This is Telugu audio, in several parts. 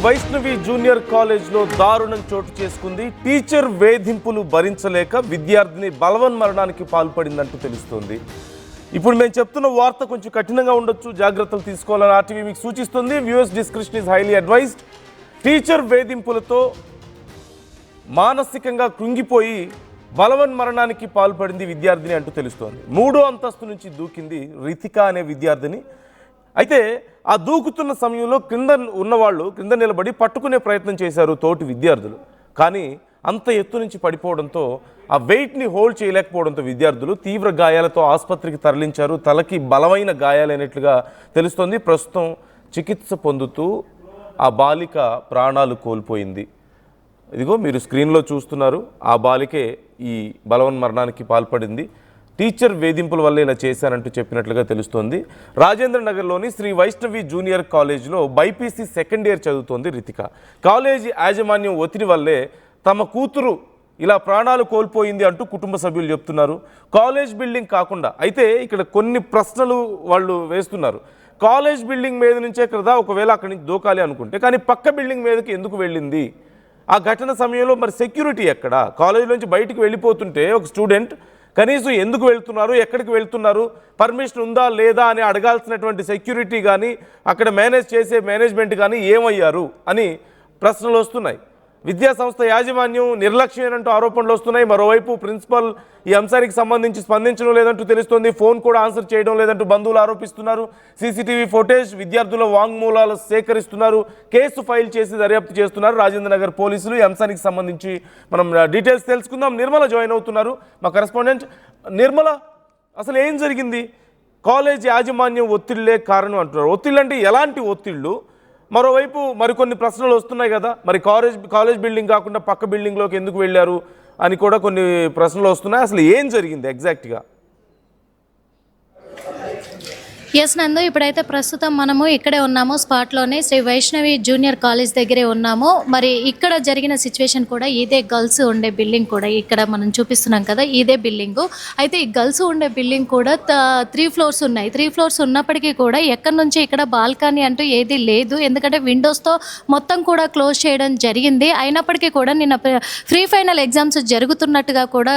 వైష్ణవి జూనియర్ కాలేజ్లో దారుణం చోటు చేసుకుంది. టీచర్ వేధింపులు భరించలేక విద్యార్థిని బలవన్మరణానికి పాల్పడిందంటూ తెలుస్తోంది. ఇప్పుడు మేము చెప్తున్న వార్త కొంచెం కఠినంగా ఉండొచ్చు, జాగ్రత్తలు తీసుకోవాలని ఆర్టీవీ మీకు సూచిస్తుంది. Viewers description is highly advised. Teacher వేధింపులతో మానసికంగా కృంగిపోయి బలవన్మరణానికి పాల్పడింది విద్యార్థిని అంటూ తెలుస్తోంది. 3వ అంతస్తు నుంచి దూకింది రితిక అనే విద్యార్థిని. అయితే ఆ దూకుతున్న సమయంలో క్రింద నిలబడి పట్టుకునే ప్రయత్నం చేశారు తోటి విద్యార్థులు. కానీ అంత ఎత్తు నుంచి పడిపోవడంతో ఆ వెయిట్ని హోల్డ్ చేయలేకపోవడంతో విద్యార్థులు తీవ్ర గాయాలతో ఆసుపత్రికి తరలించారు. తలకి బలమైన గాయాలైనట్లుగా తెలుస్తోంది. ప్రస్తుతం చికిత్స పొందుతూ ఆ బాలిక ప్రాణాలు కోల్పోయింది. ఇదిగో మీరు స్క్రీన్లో చూస్తున్నారు, ఆ బాలికే ఈ బలవన్మరణానికి పాల్పడింది. టీచర్ వేధింపుల వల్ల ఇలా చేశానంటూ చెప్పినట్లుగా తెలుస్తోంది. రాజేంద్ర నగర్లోని శ్రీ వైష్ణవి జూనియర్ కాలేజ్లో బైపీసీ సెకండ్ ఇయర్ చదువుతోంది రితిక. కాలేజీ యాజమాన్యం ఒత్తిడి వల్లే తమ కూతురు ఇలా ప్రాణాలు కోల్పోయింది అంటూ కుటుంబ సభ్యులు చెప్తున్నారు. కాలేజ్ బిల్డింగ్ కాకుండా అయితే ఇక్కడ కొన్ని ప్రశ్నలు వాళ్ళు వేస్తున్నారు. కాలేజ్ బిల్డింగ్ మీద నుంచే కదా ఒకవేళ అక్కడి నుంచి దూకాలి అనుకుంటే, కానీ పక్క బిల్డింగ్ మీదకి ఎందుకు వెళ్ళింది? ఆ ఘటన సమయంలో మరి సెక్యూరిటీ ఎక్కడ? కాలేజ్ నుంచి బయటికి వెళ్ళిపోతుంటే ఒక స్టూడెంట్ కనీసం ఎందుకు వెళ్తున్నారు, ఎక్కడికి వెళ్తున్నారు, పర్మిషన్ ఉందా లేదా అని అడగాల్సినటువంటి సెక్యూరిటీ కానీ అక్కడ మేనేజ్ చేసే మేనేజ్మెంట్ కానీ ఏమయ్యారు అని ప్రశ్నలు వస్తున్నాయి. విద్యాసంస్థ యాజమాన్యం నిర్లక్ష్యమేనంటూ ఆరోపణలు వస్తున్నాయి. మరోవైపు ప్రిన్సిపల్ ఈ అంశానికి సంబంధించి స్పందించడం లేదంటూ తెలుస్తోంది. ఫోన్ కూడా ఆన్సర్ చేయడం లేదంటూ బంధువులు ఆరోపిస్తున్నారు. సీసీటీవీ ఫుటేజ్, విద్యార్థుల వాంగ్మూలాలు సేకరిస్తున్నారు. కేసు ఫైల్ చేసి దర్యాప్తు చేస్తున్నారు రాజేంద్ర నగర్ పోలీసులు. ఈ అంశానికి సంబంధించి మనం డీటెయిల్స్ తెలుసుకుందాం. నిర్మల జాయిన్ అవుతున్నారు, మా కరెస్పాండెంట్. నిర్మల, అసలు ఏం జరిగింది? కాలేజ్ యాజమాన్యం ఒత్తిళ్లే కారణం అంటున్నారు. ఒత్తిళ్ళు అంటే ఎలాంటి ఒత్తిళ్ళు? మరోవైపు మరికొన్ని ప్రశ్నలు వస్తున్నాయి కదా, మరి కాలేజ్ బిల్డింగ్ కాకుండా పక్క బిల్డింగ్లోకి ఎందుకు వెళ్ళారు అని కూడా కొన్ని ప్రశ్నలు వస్తున్నాయి. అసలు ఏం జరిగింది ఎగ్జాక్ట్గా? ఎస్ నందు, ఇప్పుడైతే ప్రస్తుతం మనము ఇక్కడే ఉన్నాము, స్పాట్లోనే శ్రీ వైష్ణవి జూనియర్ కాలేజ్ దగ్గరే ఉన్నాము. మరి ఇక్కడ జరిగిన సిచ్యువేషన్ కూడా ఇదే, గర్ల్స్ ఉండే బిల్డింగ్ కూడా ఇక్కడ మనం చూపిస్తున్నాం కదా, ఇదే బిల్డింగు. అయితే ఈ గర్ల్స్ ఉండే బిల్డింగ్ కూడా 3 ఫ్లోర్స్ ఉన్నాయి. 3 ఫ్లోర్స్ ఉన్నప్పటికీ కూడా ఎక్కడి నుంచి ఇక్కడ బాల్కనీ అంటూ ఏది లేదు, ఎందుకంటే విండోస్తో మొత్తం కూడా క్లోజ్ చేయడం జరిగింది. అయినప్పటికీ కూడా నిన్న ఫ్రీ ఫైనల్ ఎగ్జామ్స్ జరుగుతున్నట్టుగా కూడా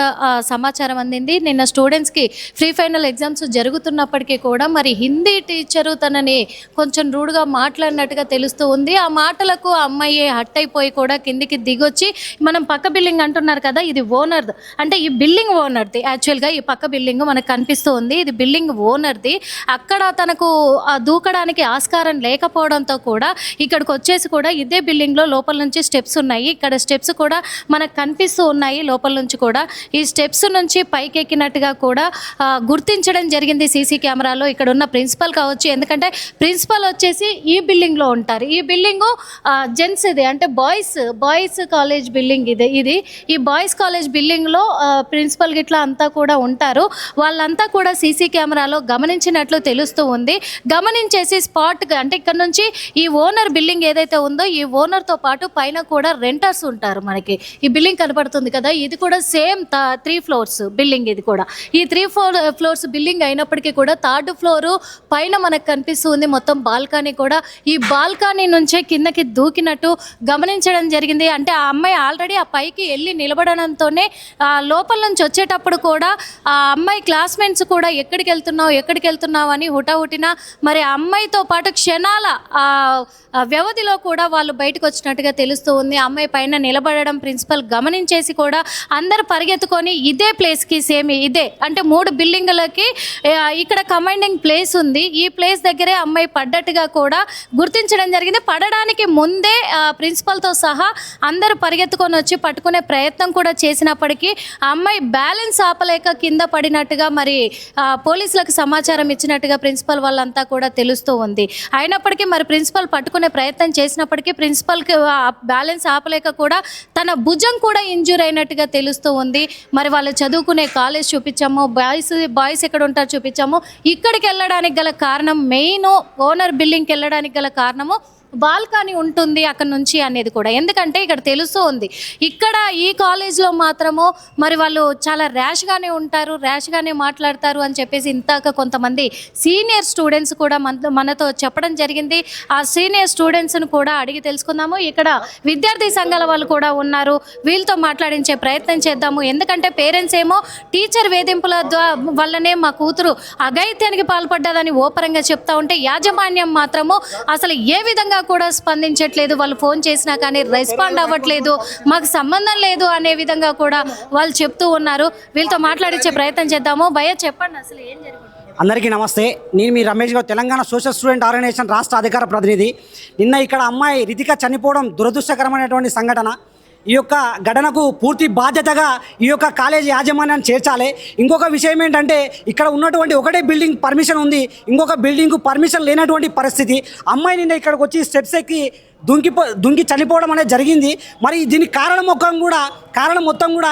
సమాచారం అందింది. నిన్న స్టూడెంట్స్కి ఫ్రీ ఫైనల్ ఎగ్జామ్స్ జరుగుతున్నప్పటికీ కూడా మరి హిందీ టీచరు తనని కొంచెం రూడ్గా మాట్లాడినట్టుగా తెలుస్తూ ఉంది. ఆ మాటలకు ఆ అమ్మాయి హట్ అయిపోయి కూడా కిందికి దిగొచ్చి, మనం పక్క బిల్డింగ్ అంటున్నారు కదా, ఇది ఓనర్ది, అంటే ఈ బిల్డింగ్ ఓనర్ది. యాక్చువల్గా ఈ పక్క బిల్డింగ్ మనకు కనిపిస్తూ ఉంది, ఇది బిల్డింగ్ ఓనర్ది. అక్కడ తనకు దూకడానికి ఆస్కారం లేకపోవడంతో కూడా ఇక్కడికి వచ్చేసి కూడా ఇదే బిల్డింగ్లో లోపల నుంచి స్టెప్స్ ఉన్నాయి. ఇక్కడ స్టెప్స్ కూడా మనకు కనిపిస్తూ ఉన్నాయి. లోపల నుంచి కూడా ఈ స్టెప్స్ నుంచి పైకి ఎక్కినట్టుగా కూడా గుర్తించడం జరిగింది సీసీ కెమెరాలో. ఇక్కడ ఉన్న ప్రిన్సిపల్ కావచ్చు, ఎందుకంటే ప్రిన్సిపల్ వచ్చేసి ఈ బిల్డింగ్లో ఉంటారు. ఈ బిల్డింగు జెంట్స్ ఇది, అంటే బాయ్స్ కాలేజ్ బిల్డింగ్ ఇది. ఈ బాయ్స్ కాలేజ్ బిల్డింగ్లో ప్రిన్సిపల్ గిట్లా అంతా కూడా ఉంటారు. వాళ్ళంతా కూడా సీసీ కెమెరాలో గమనించినట్లు తెలుస్తూ ఉంది. గమనించేసి స్పాట్గా, అంటే ఇక్కడ నుంచి ఈ ఓనర్ బిల్డింగ్ ఏదైతే ఉందో ఈ ఓనర్తో పాటు పైన కూడా రెంటర్స్ ఉంటారు. మనకి ఈ బిల్డింగ్ కనపడుతుంది కదా, ఇది కూడా సేమ్ 3 ఫ్లోర్స్ బిల్డింగ్. ఇది కూడా ఈ 3 ఫ్లోర్స్ బిల్డింగ్ అయినప్పటికీ కూడా 3rd ఫ్లోరు పైన మనకు కనిపిస్తుంది మొత్తం బాల్కనీ కూడా. ఈ బాల్కనీ నుంచే కిందకి దూకినట్టు గమనించడం జరిగింది. అంటే ఆ అమ్మాయి ఆల్రెడీ ఆ పైకి వెళ్ళి నిలబడడంతోనే లోపల నుంచి వచ్చేటప్పుడు కూడా ఆ అమ్మాయి క్లాస్మేట్స్ కూడా ఎక్కడికి వెళ్తున్నావు అని హుటాహుటిన మరి ఆ అమ్మాయితో పాటు క్షణాల వ్యవధిలో కూడా వాళ్ళు బయటకు వచ్చినట్టుగా తెలుస్తూ ఉంది. అమ్మాయి పైన నిలబడడం ప్రిన్సిపల్ గమనించేసి కూడా అందరు పరిగెత్తుకొని ఇదే ప్లేస్కి, సేమ్ ఇదే, అంటే 3 బిల్డింగులకి ఇక్కడ కమాండింగ్ ప్లేస్ ఉంది. ఈ ప్లేస్ దగ్గరే అమ్మాయి పడ్డట్టుగా కూడా గుర్తించడం జరిగింది. పడడానికి ముందే ప్రిన్సిపల్తో సహా అందరూ పరిగెత్తుకొని వచ్చి పట్టుకునే ప్రయత్నం కూడా చేసినప్పటికీ ఆ అమ్మాయి బ్యాలెన్స్ ఆపలేక కింద పడినట్టుగా మరి పోలీసులకు సమాచారం ఇచ్చినట్టుగా ప్రిన్సిపల్ వాళ్ళంతా కూడా తెలుస్తూ ఉంది. అయినప్పటికీ మరి ప్రిన్సిపల్ పట్టుకునే ప్రయత్నం చేసినప్పటికీ ప్రిన్సిపల్కి బ్యాలెన్స్ ఆపలేక కూడా తన భుజం కూడా ఇంజూర్ అయినట్టుగా తెలుస్తూ ఉంది. మరి వాళ్ళు చదువుకునే కాలేజ్ చూపించాము, బాయ్స్ ఎక్కడ ఉంటారు చూపించాము. ఇక్కడికి వెళ్ళడానికి గల కారణం, మెయిన్ ఓనర్ బిల్డింగ్కి వెళ్ళడానికి గల కారణము బాల్కనీ ఉంటుంది అక్కడ నుంచి అనేది కూడా, ఎందుకంటే ఇక్కడ తెలుస్తూ ఉంది ఇక్కడ ఈ కాలేజ్లో మాత్రము మరి వాళ్ళు చాలా ర్యాష్గానే ఉంటారు, ర్యాష్గానే మాట్లాడతారు అని చెప్పేసి ఇంతాక కొంతమంది సీనియర్ స్టూడెంట్స్ కూడా మనతో చెప్పడం జరిగింది. ఆ సీనియర్ స్టూడెంట్స్ను కూడా అడిగి తెలుసుకుందాము. ఇక్కడ విద్యార్థి సంఘాల వాళ్ళు కూడా ఉన్నారు, వీళ్ళతో మాట్లాడించే ప్రయత్నం చేద్దాము. ఎందుకంటే పేరెంట్స్ ఏమో టీచర్ వేధింపుల వల్లనే మా కూతురు అఘాయిత్యానికి పాల్పడ్డదని ఓపరంగా చెప్తా ఉంటే యాజమాన్యం మాత్రము అసలు ఏ విధంగా కూడా స్పందించట్లేదు. వాళ్ళు ఫోన్ చేసినా కానీ రెస్పాండ్ అవ్వట్లేదు, మాకు సంబంధం లేదు అనే విధంగా కూడా వాళ్ళు చెప్తూ ఉన్నారు. వీళ్ళతో మాట్లాడించే ప్రయత్నం చేద్దాము. భయ్య చెప్పండి అసలు ఏం జరిగింది? అందరికీ నమస్తే. నేను మీ Ramesh Goud, Telangana social student organization రాష్ట్ర అధికార ప్రతినిధి. నిన్న ఇక్కడ అమ్మాయి రితిక చనిపోవడం దురదృష్టకరమైనటువంటి సంఘటన. ఈ యొక్క ఘటనకు పూర్తి బాధ్యతగా ఈ యొక్క కాలేజీ యాజమాన్యాన్ని చేర్చాలి. ఇంకొక విషయం ఏంటంటే ఇక్కడ ఉన్నటువంటి ఒకటే బిల్డింగ్ పర్మిషన్ ఉంది, ఇంకొక బిల్డింగ్కు పర్మిషన్ లేనటువంటి పరిస్థితి. అమ్మాయి నిన్న ఇక్కడికి వచ్చి స్టెప్స్ ఎక్కి దుంకి చనిపోవడం అనేది జరిగింది. మరి దీనికి కారణం మొత్తం కూడా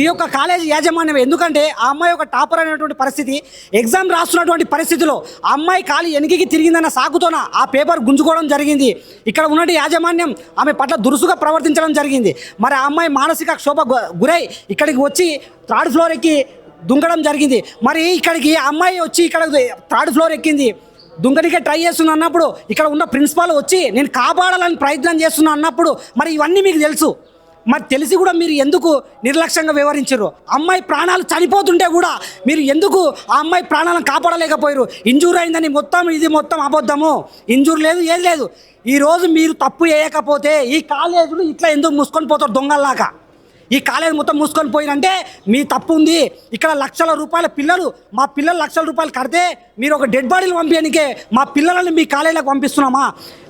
ఈ యొక్క కాలేజీ యాజమాన్యం. ఎందుకంటే ఆ అమ్మాయి ఒక టాపర్ అనేటువంటి పరిస్థితి, ఎగ్జామ్ రాస్తున్నటువంటి పరిస్థితిలో ఆ అమ్మాయి కాలు వెనక్కి తిరిగిందన్న సాకుతోన ఆ పేపర్ గుంజుకోవడం జరిగింది. ఇక్కడ ఉన్నటువంటి యాజమాన్యం ఆమె పట్ల దురుసుగా ప్రవర్తించడం జరిగింది. మరి ఆ అమ్మాయి మానసిక క్షోభ గురై ఇక్కడికి వచ్చి 3rd ఫ్లోర్ ఎక్కి దుంకడం జరిగింది. మరి ఇక్కడికి అమ్మాయి వచ్చి ఇక్కడ 3rd ఫ్లోర్ ఎక్కింది, దుంకనికే ట్రై చేస్తున్నా అన్నప్పుడు ఇక్కడ ఉన్న ప్రిన్సిపాల్ వచ్చి నేను కాపాడాలని ప్రయత్నం చేస్తున్నా అన్నప్పుడు మరి ఇవన్నీ మీకు తెలుసు. మరి తెలిసి కూడా మీరు ఎందుకు నిర్లక్ష్యంగా వ్యవహరించారు? అమ్మాయి ప్రాణాలు చనిపోతుంటే కూడా మీరు ఎందుకు ఆ అమ్మాయి ప్రాణాలను కాపాడలేకపోయారు? ఇంజూర్ అయిందని ఇది మొత్తం అబద్ధము. ఇంజూర్ లేదు, ఏది లేదు. ఈరోజు మీరు తప్పు చేయకపోతే ఈ కాలేజీలు ఇట్లా ఎందుకు మూసుకొని పోతారు దొంగల్లాగా? ఈ కాలేజ్ మొత్తం మూసుకొని పోయినంటే మీ తప్పు ఉంది. ఇక్కడ లక్షల రూపాయల పిల్లలు, మా పిల్లలు లక్షల రూపాయలు కడితే మీరు ఒక డెడ్ బాడీలు పంపించడానికే మా పిల్లలని మీ కాలేజీలకు పంపిస్తున్నామా?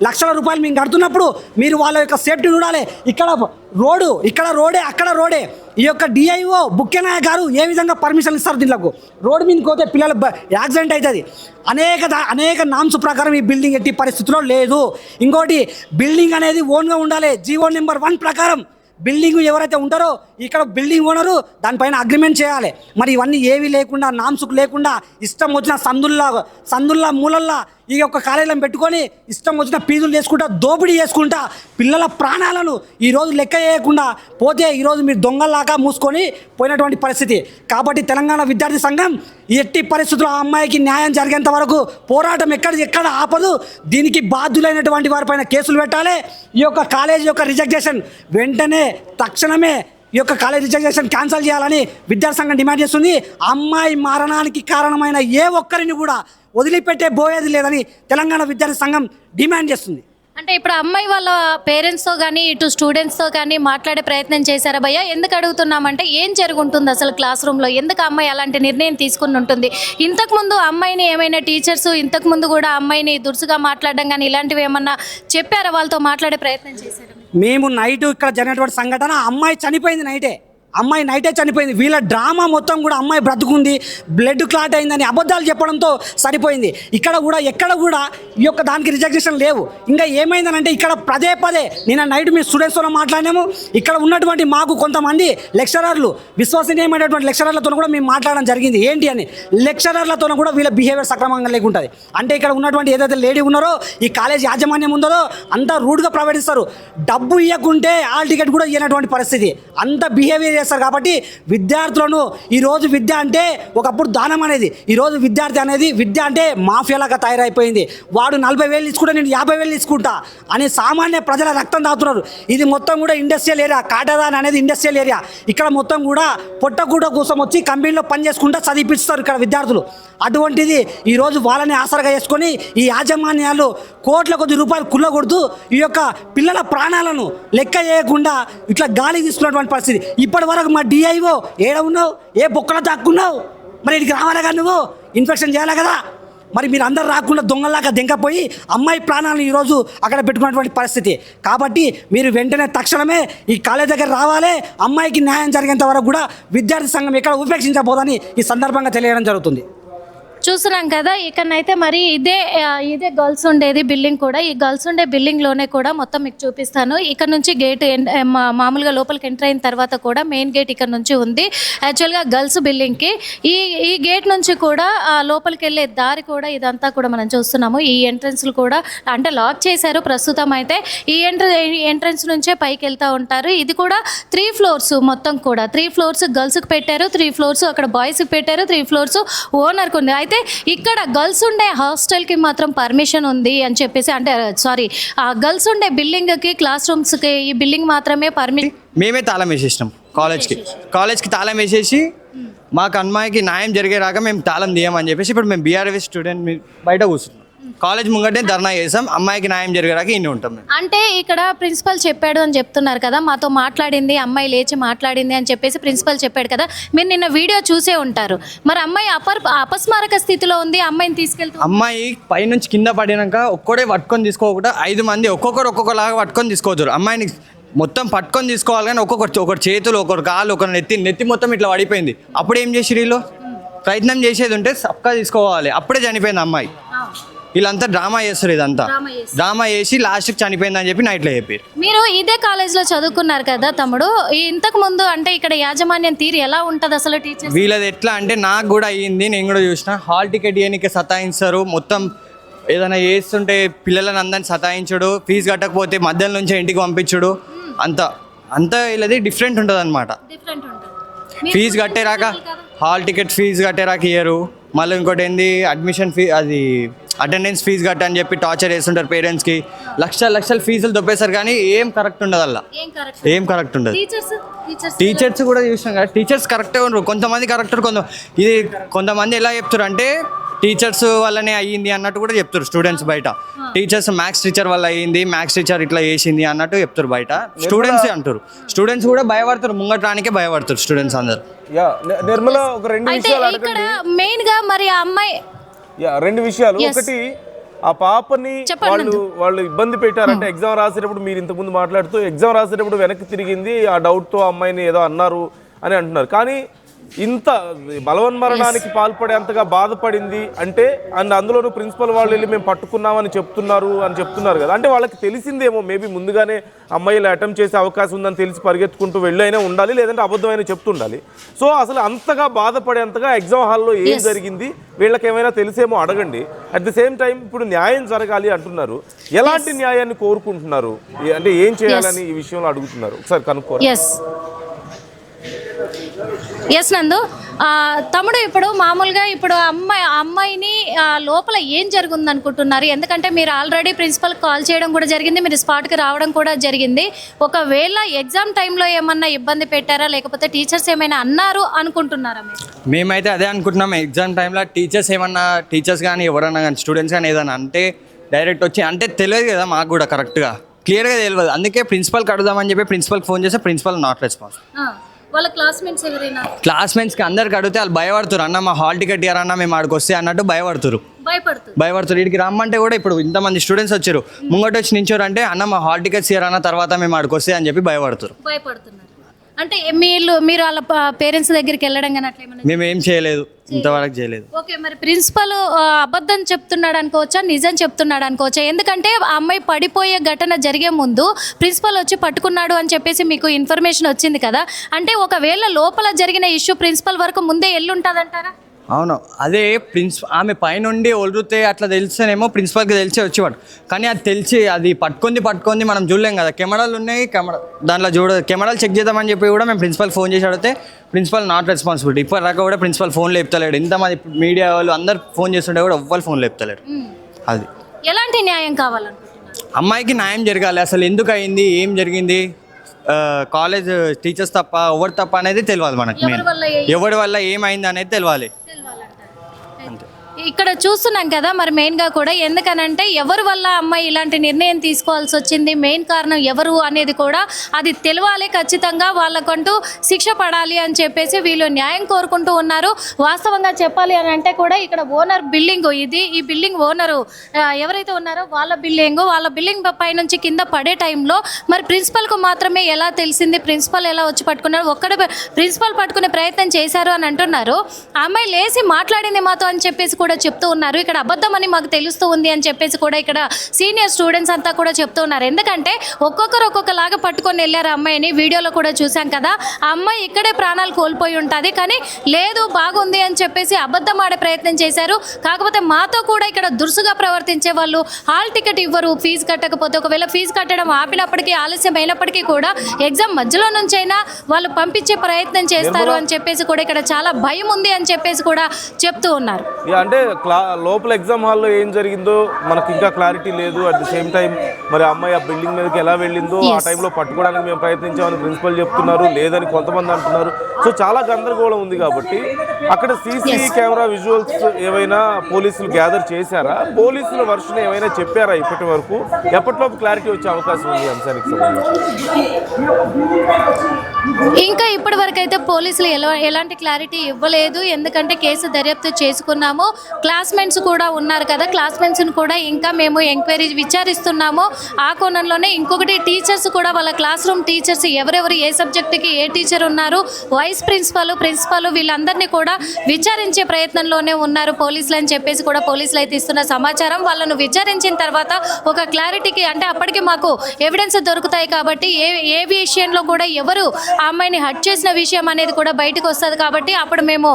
లక్షల రూపాయలు మేము కడుతున్నప్పుడు మీరు వాళ్ళ యొక్క సేఫ్టీ చూడాలి. ఇక్కడ రోడే అక్కడ రోడే. ఈ యొక్క డిఐఓ బుక్కెనాయ గారు ఏ విధంగా పర్మిషన్ ఇస్తారు దీనికి? రోడ్డు మీదకి పోతే పిల్లలు యాక్సిడెంట్ అవుతుంది. అనేక నామ్స్ ప్రకారం ఈ బిల్డింగ్ ఎట్టి పరిస్థితుల్లో లేదు. ఇంకోటి బిల్డింగ్ అనేది ఓన్గా ఉండాలి. జీవో నెంబర్ 1 ప్రకారం బిల్డింగ్ ఎవరైతే ఉంటారో ఇక్కడ బిల్డింగ్ ఓనరు దానిపైన అగ్రిమెంట్ చేయాలి. మరి ఇవన్నీ ఏవి లేకుండా, నామ్సుకు లేకుండా ఇష్టం వచ్చిన సందుల్లా మూలల్లా ఈ యొక్క కాలేజీలను పెట్టుకొని ఇష్టం వచ్చిన ఫీజులు చేసుకుంటా, దోపిడీ చేసుకుంటా పిల్లల ప్రాణాలను ఈరోజు లెక్క చేయకుండా పోతే ఈరోజు మీరు దొంగల్లాగా మూసుకొని పోయినటువంటి పరిస్థితి. కాబట్టి తెలంగాణ విద్యార్థి సంఘం ఎట్టి పరిస్థితుల్లో ఆ అమ్మాయికి న్యాయం జరిగేంత వరకు పోరాటం ఎక్కడ ఆపదు. దీనికి బాధ్యులైనటువంటి వారిపైన కేసులు పెట్టాలి. ఈ యొక్క కాలేజీ యొక్క రిజెక్షన్ వెంటనే తక్షణమే ఈ యొక్క కాలేజ్ రిజెక్షన్ క్యాన్సిల్ చేయాలని విద్యార్థి సంఘం డిమాండ్ చేస్తుంది. అమ్మాయి మరణానికి కారణమైన ఏ ఒక్కరిని కూడా వదిలిపెట్టే పోయేది లేదని తెలంగాణ విద్యార్థి సంఘం డిమాండ్ చేస్తుంది. అంటే ఇప్పుడు అమ్మాయి వాళ్ళ పేరెంట్స్తో కానీ ఇటు స్టూడెంట్స్తో కానీ మాట్లాడే ప్రయత్నం చేశారా భయ్య? ఎందుకు అడుగుతున్నామంటే ఏం జరుగుతుంది అసలు క్లాస్ రూమ్లో? ఎందుకు అమ్మాయి అలాంటి నిర్ణయం తీసుకుని ఉంటుంది? ఇంతకుముందు అమ్మాయిని ఏమైనా టీచర్స్ ఇంతకుముందు కూడా అమ్మాయిని దురుసుగా మాట్లాడడం కానీ ఇలాంటివి ఏమన్నా చెప్పారా? వాళ్ళతో మాట్లాడే ప్రయత్నం చేశారు? మేము నైట్ ఇక్కడ జరిగినటువంటి సంఘటన, అమ్మాయి చనిపోయింది నైటే చనిపోయింది. వీళ్ళ డ్రామా మొత్తం కూడా అమ్మాయి బ్రతుకుంది, బ్లడ్ క్లాట్ అయిందని అబద్ధాలు చెప్పడంతో సరిపోయింది. ఎక్కడ కూడా ఈ యొక్క దానికి రిజెక్షన్ లేవు. ఇంకా ఏమైందనంటే ఇక్కడ పదే నిన్న నైట్ మీ స్టూడెంట్స్తో మాట్లాడినాము. ఇక్కడ ఉన్నటువంటి మాకు కొంతమంది లెక్చరర్లు, విశ్వసనీయమైనటువంటి లెక్చరర్లతో కూడా మేము మాట్లాడడం జరిగింది. ఏంటి అని లెక్చరర్లతో కూడా వీళ్ళ బిహేవియర్ సక్రమంగా లేకుంటుంది. అంటే ఇక్కడ ఉన్నటువంటి ఏదైతే లేడీ ఉన్నారో ఈ కాలేజ్ యాజమాన్యం ఉందో అంతా రూడ్గా ప్రవర్తిస్తారు. డబ్బు ఇవ్వకుంటే హాల్ టికెట్ కూడా ఇవ్వనటువంటి పరిస్థితి, అంత బిహేవియర్ చేస్తారు. కాబట్టి విద్యార్థులను ఈరోజు విద్య అంటే ఒకప్పుడు దానం అనేది, ఈరోజు విద్య అంటే మాఫియాలాగా తయారైపోయింది. వాడు 40,000 తీసుకుంటే నేను 50,000 తీసుకుంటా అని సామాన్య ప్రజల రక్తం తాగుతున్నారు. ఇది మొత్తం కూడా ఇండస్ట్రియల్ ఏరియా, కాటదాన్ అనేది ఇండస్ట్రియల్ ఏరియా. ఇక్కడ మొత్తం కూడా పొట్టగూడ కోసం వచ్చి కంపెనీలో పని చేసుకుంటా చదివిపిస్తారు ఇక్కడ విద్యార్థులు. అటువంటిది ఈరోజు వాళ్ళని ఆసరగా చేసుకొని ఈ యాజమాన్యాలు కోట్ల కొద్ది రూపాయలు కుల్లగొడుతూ ఈ యొక్క పిల్లల ప్రాణాలను లెక్క చేయకుండా ఇట్లా గాలి తీసుకున్నటువంటి పరిస్థితి. ఇప్పటి వరకు మా డిఐఓ ఏడ ఉన్నావు? ఏ బొక్కలో దాక్కున్నావు? మరి ఇక్కడికి రావాలి కదా, నువ్వు ఇన్ఫెక్షన్ చేయాలి కదా. మరి మీరు అందరు రాకుండా దొంగల్లాగా దెంకపోయి అమ్మాయి ప్రాణాలను ఈరోజు అక్కడ పెట్టుకున్నటువంటి పరిస్థితి. కాబట్టి మీరు వెంటనే తక్షణమే ఈ కాలేజ్ దగ్గర రావాలి. అమ్మాయికి న్యాయం జరిగేంత వరకు కూడా విద్యార్థి సంఘం ఎక్కడ ఉపేక్షించబోదని ఈ సందర్భంగా తెలియడం జరుగుతుంది. చూస్తున్నాం కదా ఇక్కడనైతే మరి ఇదే గర్ల్స్ ఉండేది బిల్డింగ్ కూడా. ఈ గర్ల్స్ ఉండే బిల్డింగ్ లోనే కూడా మొత్తం మీకు చూపిస్తాను. ఇక్కడ నుంచి గేట్ మామూలుగా లోపలికి ఎంటర్ అయిన తర్వాత కూడా మెయిన్ గేట్ ఇక్కడ నుంచి ఉంది యాక్చువల్గా గర్ల్స్ బిల్డింగ్ కి. ఈ గేట్ నుంచి కూడా లోపలికి వెళ్ళే దారి కూడా ఇదంతా కూడా మనం చూస్తున్నాము. ఈ ఎంట్రన్స్ కూడా అంటే లాక్ చేశారు ప్రస్తుతం అయితే. ఈ ఎంట్రన్స్ నుంచే పైకి వెళ్తూ ఉంటారు. ఇది కూడా 3 floors మొత్తం కూడా 3 floors గర్ల్స్కి పెట్టారు, 3 floors అక్కడ బాయ్స్కి పెట్టారు, 3 floors ఓనర్కి ఉంది. అయితే ఇక్కడ గర్ల్స్ ఉండే హాస్టల్కి మాత్రం పర్మిషన్ ఉంది అని చెప్పేసి, అంటే సారీ గర్ల్స్ ఉండే బిల్డింగ్కి క్లాస్ రూమ్స్కి ఈ బిల్డింగ్ మాత్రమే పర్మిషన్. మేమే తాళం వేసేసినాం కాలేజ్కి తాళం వేసేసి మాకు అమ్మాయికి న్యాయం జరిగేరాక మేము తాళం తీయమని చెప్పేసి ఇప్పుడు మేము బీఆర్ఎస్ స్టూడెంట్ బయట కూర్చున్నాం. కాలేజ్ ముంగటే ధర్నా చేసాం, అమ్మాయికి న్యాయం జరిగేరాక ఇన్ని ఉంటాం మేము. అంటే ఇక్కడ ప్రిన్సిపల్ చెప్పాడు అని చెప్తున్నారు కదా, మాతో మాట్లాడింది అమ్మాయి లేచి మాట్లాడింది అని చెప్పేసి ప్రిన్సిపల్ చెప్పాడు కదా. మీరు నిన్న వీడియో చూసే ఉంటారు. మరి అమ్మాయి అపస్మారక స్థితిలో ఉంది, అమ్మాయిని తీసుకెళ్తూ అమ్మాయి పైనుంచి కింద పడినాక ఒక్కడే పట్టుకొని తీసుకోకుండా 5 మంది ఒక్కొక్కలాగా పట్టుకొని తీసుకోవద్దు. అమ్మాయిని మొత్తం పట్టుకొని తీసుకోవాలి కానీ ఒకటి చేతులు, ఒకటి కాళ్ళు, ఒకటి నెత్తి మొత్తం ఇట్లా పడిపోయింది. అప్పుడు ఏం చేసి వీళ్ళు ప్రయత్నం చేసేది ఉంటే సబ్కా తీసుకోవాలి, అప్పుడే చనిపోయింది అమ్మాయి. వీళ్ళంతా డ్రామా చేస్తారు, ఇదంతా డ్రామా చేసి లాస్ట్కి చనిపోయిందని చెప్పి నైట్లో చెప్పారు. మీరు ఇదే కాలేజ్లో చదువుకున్నారు కదా తమ్ముడు, ఇంతకు ముందు అంటే ఇక్కడ యాజమాన్యం తీరు ఎలా ఉంటుంది అసలు? టీచర్ వీళ్ళది ఎట్లా అంటే నాకు కూడా అయ్యింది, నేను కూడా చూసిన. హాల్ టికెట్ ఇవ్వడానికి సతాయిస్తారు, మొత్తం ఏదైనా చేస్తుంటే పిల్లలని అందరిని సతాయించుడు, ఫీజు కట్టకపోతే మధ్యలో నుంచి ఇంటికి పంపించుడు, అంతా వీళ్ళది డిఫరెంట్ ఉంటుంది అనమాట. ఫీజు కట్టేరాక హాల్ టికెట్ ఫీజు కట్టేరాక ఇయ్యరు. మళ్ళీ ఇంకోటి ఏంది అడ్మిషన్ ఫీ, అది అటెండెన్స్ ఫీజు కట్టని చెప్పి టార్చర్ చేస్తుంటారు పేరెంట్స్కి. లక్షల ఫీజులు దొబ్బేస్తారు కానీ ఏం కరెక్ట్ ఉండదు అలా, ఏం కరెక్ట్ ఉండదు. టీచర్స్ కూడా చూసినాం కదా, టీచర్స్ కరెక్టే ఉండరు, కొంతమంది కరెక్ట్, కొంతమంది ఎలా చెప్తారు అంటే టీచర్స్ వల్లనే అయ్యింది అన్నట్టు కూడా చెప్తారు స్టూడెంట్స్ బయట. టీచర్స్ మ్యాథ్స్ టీచర్ వల్ల అయ్యింది, మ్యాథ్స్ టీచర్ ఇట్లా చేసింది అన్నట్టు చెప్తారు బయట. స్టూడెంట్స్ అంటారు, స్టూడెంట్స్ కూడా భయపడతారు, ముంగటానికే భయపడతారు స్టూడెంట్స్ అందరు. నిర్మల ఒక 2 విషయాలు ఇక్కడ మెయిన్ గా మరి ఆ అమ్మాయి 2 విషయాలు. ఒకటి, ఆ పాపని వాళ్ళు ఇబ్బంది పెట్టారంటే ఎగ్జామ్ రాసేటప్పుడు మీరు ఇంతకుముందు మాట్లాడుతూ ఎగ్జామ్ రాసేటప్పుడు వెనక్కి తిరిగింది, ఆ డౌట్తో అమ్మాయిని ఏదో అన్నారు అని అంటున్నారు. కానీ ఇంత బలవన్మరణానికి పాల్పడేంతగా బాధపడింది అంటే అందులోనూ ప్రిన్సిపల్ వాళ్ళు వెళ్ళి మేము పట్టుకున్నామని చెప్తున్నారు కదా. అంటే వాళ్ళకి తెలిసిందేమో, మేబీ ముందుగానే అమ్మాయిలు అటెంప్ట్ చేసే అవకాశం ఉందని తెలిసి పరిగెత్తుకుంటూ వెళ్ళి అయినా ఉండాలి, లేదంటే అబద్ధమైన చెప్తుండాలి. సో అసలు అంతగా బాధపడేంతగా ఎగ్జామ్ హాల్లో ఏం జరిగింది వీళ్ళకి ఏమైనా తెలిసేమో అడగండి. అట్ ది సేమ్ టైం ఇప్పుడు న్యాయం జరగాలి అంటున్నారు, ఎలాంటి న్యాయాన్ని కోరుకుంటున్నారు, అంటే ఏం చేయాలని ఈ విషయంలో అడుగుతున్నారు, ఒకసారి కనుక్కోరు. ఎస్ నందు, తమ్ముడు ఇప్పుడు మామూలుగా ఇప్పుడు అమ్మాయిని లోపల ఏం జరుగుంది అనుకుంటున్నారు? ఎందుకంటే మీరు ఆల్రెడీ ప్రిన్సిపల్ కాల్ చేయడం కూడా జరిగింది, మీరు స్పాట్కి రావడం కూడా జరిగింది. ఒకవేళ ఎగ్జామ్ టైంలో ఏమన్నా ఇబ్బంది పెట్టారా, లేకపోతే టీచర్స్ ఏమైనా అన్నారు అనుకుంటున్నారా? మేమైతే అదే అనుకుంటున్నాం. ఎగ్జామ్ టైంలో టీచర్స్ కానీ ఎవరన్నా కానీ స్టూడెంట్స్ కానీ ఏదైనా అంటే డైరెక్ట్ వచ్చి అంటే తెలియదు కదా మాకు కూడా కరెక్ట్గా క్లియర్గా తెలియదు. అందుకే ప్రిన్సిపల్కి అడుగుదామని చెప్పి ప్రిన్సిపల్కి ఫోన్ చేస్తే ప్రిన్సిపల్ నాట్ రెస్పాన్స్. వాళ్ళ క్లాస్మేట్స్కి అందరికి అడిగితే వాళ్ళు భయపడుతారు, అన్న మా హాల్ టికెట్ ఇయ్యారన్నా మేము ఆడికి వస్తే అన్నట్టు భయపడుతారు. వీడికి రమ్మంటే కూడా ఇప్పుడు ఇంతమంది స్టూడెంట్స్ వచ్చారు, ముంగట వచ్చి నించోరు అంటే అన్న మా హాల్ టికెట్స్ ఇయ్యారన్న తర్వాత మేము ఆడికి వస్తే అని చెప్పి భయపడుతున్నారు. అంటే మీరు వాళ్ళ పేరెంట్స్ దగ్గరికి వెళ్ళడం కానీ అట్లా ఏమన్నా? మేము ఏం చేయలేదు, ఇంతవరకు చేయలేదు. ఓకే, మరి ప్రిన్సిపల్ అబద్ధం చెప్తున్నాడు అనుకోవచ్చా, నిజం చెప్తున్నాడు అనుకోవచ్చా? ఎందుకంటే ఆ అమ్మాయి పడిపోయే ఘటన జరిగే ముందు ప్రిన్సిపల్ వచ్చి పట్టుకున్నాడు అని చెప్పేసి మీకు ఇన్ఫర్మేషన్ వచ్చింది కదా. అంటే ఒకవేళ లోపల జరిగిన ఇష్యూ ప్రిన్సిపల్ వరకు ముందే వెళ్ళుంటుందంటారా? అవును, అదే ఆమె పైనుండి ఒలురుతే అట్లా తెలిస్తేనేమో ప్రిన్సిపల్కి తెలిసే వచ్చేవాడు. కానీ అది తెలిసి అది పట్టుకుంది మనం చూడలేం కదా. కెమెరాలు ఉన్నాయి, దాంట్లో కెమెరాలు చెక్ చేద్దామని చెప్పి కూడా మేము ప్రిన్సిపల్ ఫోన్ చేసి అడిగితే ప్రిన్సిపల్ నాట్ రెస్పాన్సిబిలిటీ. ఇప్పటిదాకా కూడా ప్రిన్సిపల్ ఫోన్ లేపుతలేడు. ఇంతమంది మీడియా వాళ్ళు అందరు ఫోన్ చేస్తుంటే కూడా ఎవ్వరు ఫోన్ లేపుతలేడు. అది ఎలాంటి న్యాయం కావాలనుకుంటున్నారు? అమ్మాయికి న్యాయం జరగాలి. అసలు ఎందుకు అయింది, ఏం జరిగింది, కాలేజ్ టీచర్స్ తప్ప ఎవరు తప్ప అనేది తెలియాలి మనకి. ఎవరి వల్ల ఏమైంది అనేది తెలియాలి. ఇక్కడ చూస్తున్నాం కదా మరి మెయిన్గా కూడా, ఎందుకనంటే ఎవరి వల్ల అమ్మాయి ఇలాంటి నిర్ణయం తీసుకోవాల్సి వచ్చింది, మెయిన్ కారణం ఎవరు అనేది కూడా అది తెలియాలి. ఖచ్చితంగా వాళ్ళకంటూ శిక్ష పడాలి అని చెప్పేసి వీళ్ళు న్యాయం కోరుకుంటూ ఉన్నారు. వాస్తవంగా చెప్పాలి అని అంటే కూడా ఇక్కడ ఓనర్ బిల్డింగ్ ఇది, ఈ బిల్డింగ్ ఓనరు ఎవరైతే ఉన్నారో వాళ్ళ బిల్డింగ్ పై నుంచి కింద పడే టైంలో మరి ప్రిన్సిపల్కు మాత్రమే ఎలా తెలిసింది, ప్రిన్సిపల్ ఎలా వచ్చి పట్టుకున్నారు, ప్రిన్సిపల్ పట్టుకునే ప్రయత్నం చేశారు అని అంటున్నారు. ఆ అమ్మాయి లేచి మాట్లాడింది మాతో అని చెప్పేసి కూడా చెప్తూ ఉన్నారు. ఇక్కడ అబద్ధం అని మాకు తెలుస్తూ ఉంది అని చెప్పేసి కూడా ఇక్కడ సీనియర్ స్టూడెంట్స్ అంతా కూడా చెప్తూ ఉన్నారు. ఎందుకంటే ఒక్కొక్కరు ఒక్కొక్కలాగా పట్టుకొని వెళ్ళారు అమ్మాయిని. వీడియోలో కూడా చూసాం కదా, ఆ అమ్మాయి ఇక్కడే ప్రాణాలు కోల్పోయి ఉంటుంది. కానీ లేదు బాగుంది అని చెప్పేసి అబద్ధం ఆడే ప్రయత్నం చేశారు. కాకపోతే మాతో కూడా ఇక్కడ దురుసుగా ప్రవర్తించే వాళ్ళు హాల్ టికెట్ ఇవ్వరు ఫీజు కట్టకపోతే. ఒకవేళ ఫీజు కట్టడం ఆపినప్పటికీ ఆలస్యం అయినప్పటికీ కూడా ఎగ్జామ్ మధ్యలో నుంచైనా వాళ్ళు పంపించే ప్రయత్నం చేస్తారు అని చెప్పేసి కూడా ఇక్కడ చాలా భయం ఉంది అని చెప్పేసి కూడా చెప్తూ ఉన్నారు. అంటే లోపల ఎగ్జామ్ హాల్లో ఏం జరిగిందో మనకి ఇంకా క్లారిటీ లేదు. అట్ ది సేమ్ టైం మరి అమ్మాయి ఆ బిల్డింగ్ మీదకి ఎలా వెళ్ళిందో ఆ టైంలో పట్టుకోవడానికి మేము ప్రయత్నించామని ప్రిన్సిపల్ చెప్తున్నారు, లేదని కొంతమంది అంటున్నారు. సో చాలా గందరగోళం ఉంది కాబట్టి అక్కడ సీసీ కెమెరా విజువల్స్ ఏవైనా పోలీసులు గ్యాదర్ చేశారా? పోలీసుల వర్షన్ ఏమైనా చెప్పారా ఇప్పటి వరకు? ఎప్పటిలోపు క్లారిటీ వచ్చే అవకాశం ఉంది అంశానికి సంబంధించి? ఇంకా ఇప్పటి వరకు అయితే పోలీసులు ఎలాంటి క్లారిటీ ఇవ్వలేదు. ఎందుకంటే కేసు దర్యాప్తు చేసుకున్నాము. క్లాస్మేట్స్ కూడా ఉన్నారు కదా, క్లాస్మేట్స్ని కూడా ఇంకా మేము ఎంక్వైరీ విచారిస్తున్నాము. ఆ కోణంలోనే ఇంకొకటి టీచర్స్ కూడా వాళ్ళ క్లాస్ రూమ్ టీచర్స్ ఎవరెవరు ఏ సబ్జెక్టుకి ఏ టీచర్ ఉన్నారు, వైస్ ప్రిన్సిపల్ వీళ్ళందరినీ కూడా విచారించే ప్రయత్నంలోనే ఉన్నారు పోలీసులు అని చెప్పేసి కూడా పోలీసులు అయితే ఇస్తున్న సమాచారం. వాళ్ళను విచారించిన తర్వాత ఒక క్లారిటీకి అంటే అప్పటికి మాకు ఎవిడెన్స్ దొరుకుతాయి కాబట్టి ఏ విషయంలో కూడా ఎవరు ఆ అమ్మాయిని హట్ చేసిన విషయం అనేది కూడా బయటకు వస్తుంది కాబట్టి అప్పుడు మేము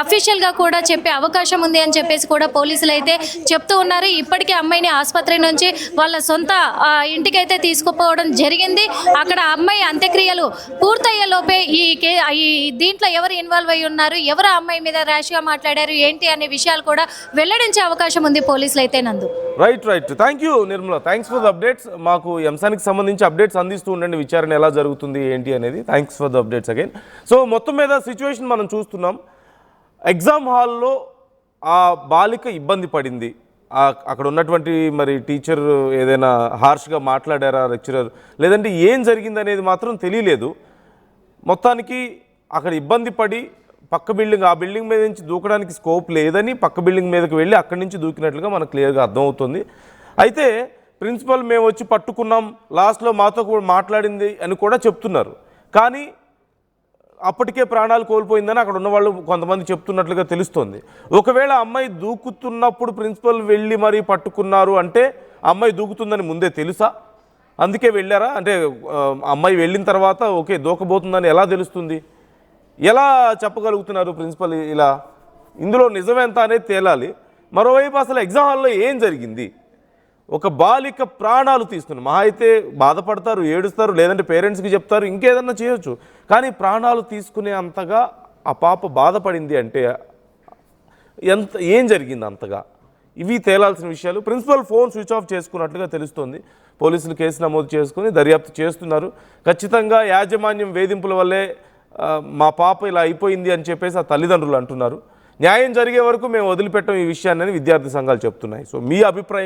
అఫీషియల్గా కూడా చెప్పే అవకాశం ఉంది అని చెప్పేసి కూడా పోలీసులు అయితే చెప్తూ ఉన్నారు. ఇప్పటికే అమ్మాయిని ఆసుపత్రి నుంచి వాళ్ళ సొంత ఇంటికైతే తీసుకుపోవడం జరిగింది. అక్కడ అమ్మాయి అంత్యక్రియలు పూర్తయ్యే లోపే ఈ దీంట్లో ఎవరు ఇన్వాల్వ్ అయ్యి ఉన్నారు, ఎవరు అమ్మాయి మీద ర్యాష్గా మాట్లాడారు ఏంటి అనే విషయాలు కూడా వెల్లడించే అవకాశం ఉంది పోలీసులు అయితే. నందు right thank you Nirmala, thanks for the updates. మాకు ఈ అంశానికి సంబంధించి అప్డేట్స్ అందిస్తూ ఉండండి, విచారణ ఎలా జరుగుతుంది ఏంటి అనేది. Thanks for the updates again. So మొత్తం మీద సిచ్యువేషన్ మనం చూస్తున్నాం. ఎగ్జామ్ హాల్లో ఆ బాలిక ఇబ్బంది పడింది. అక్కడ ఉన్నటువంటి మరి టీచర్ ఏదైనా హార్ష్గా మాట్లాడారా లెక్చరర్, లేదంటే ఏం జరిగింది అనేది మాత్రం తెలియలేదు. మొత్తానికి అక్కడ ఇబ్బంది పడి పక్క బిల్డింగ్ ఆ బిల్డింగ్ మీద నుంచి దూకడానికి స్కోప్ లేదని పక్క బిల్డింగ్ మీదకి వెళ్ళి అక్కడి నుంచి దూకినట్లుగా మనకు క్లియర్గా అర్థమవుతుంది. అయితే ప్రిన్సిపల్ మేము వచ్చి పట్టుకున్నాం, లాస్ట్లో మాతో కూడా మాట్లాడింది అని కూడా చెప్తున్నారు. కానీ అప్పటికే ప్రాణాలు కోల్పోయిందని అక్కడ ఉన్న వాళ్ళు కొంతమంది చెప్తున్నట్లుగా తెలుస్తోంది. ఒకవేళ అమ్మాయి దూకుతున్నప్పుడు ప్రిన్సిపల్ వెళ్ళి మరీ పట్టుకున్నారు అంటే అమ్మాయి దూకుతుందని ముందే తెలుసా? అందుకే వెళ్ళారా? అంటే అమ్మాయి వెళ్ళిన తర్వాత ఓకే దూకబోతుందని ఎలా తెలుస్తుంది? ఎలా చెప్పగలుగుతున్నారు ప్రిన్సిపల్ ఇలా? ఇందులో నిజమేంత అనేది తేలాలి. మరోవైపు అసలు ఎగ్జామ్ హాల్లో ఏం జరిగింది? ఒక బాలిక ప్రాణాలు తీస్తున్నారు. మహా అయితే బాధపడతారు, ఏడుస్తారు, లేదంటే పేరెంట్స్కి చెప్తారు, ఇంకేదన్నా చేయొచ్చు. కానీ ప్రాణాలు తీసుకునే అంతగా ఆ పాప బాధపడింది అంటే ఏం జరిగింది అంతగా? ఇవి తేలాల్సిన విషయాలు. ప్రిన్సిపల్ ఫోన్ స్విచ్ ఆఫ్ చేసుకున్నట్లుగా తెలుస్తోంది. పోలీసులు కేసు నమోదు చేసుకుని దర్యాప్తు చేస్తున్నారు. ఖచ్చితంగా యాజమాన్యం వేధింపుల వల్లే మా పాప ఇలా అయిపోయింది అని చెప్పేసి ఆ తల్లిదండ్రులు అంటున్నారు. న్యాయం జరిగే వరకు మేము వదిలిపెట్టం ఈ విషయాన్ని విద్యార్థి సంఘాలు చెప్తున్నాయి. సో మీ అభిప్రాయం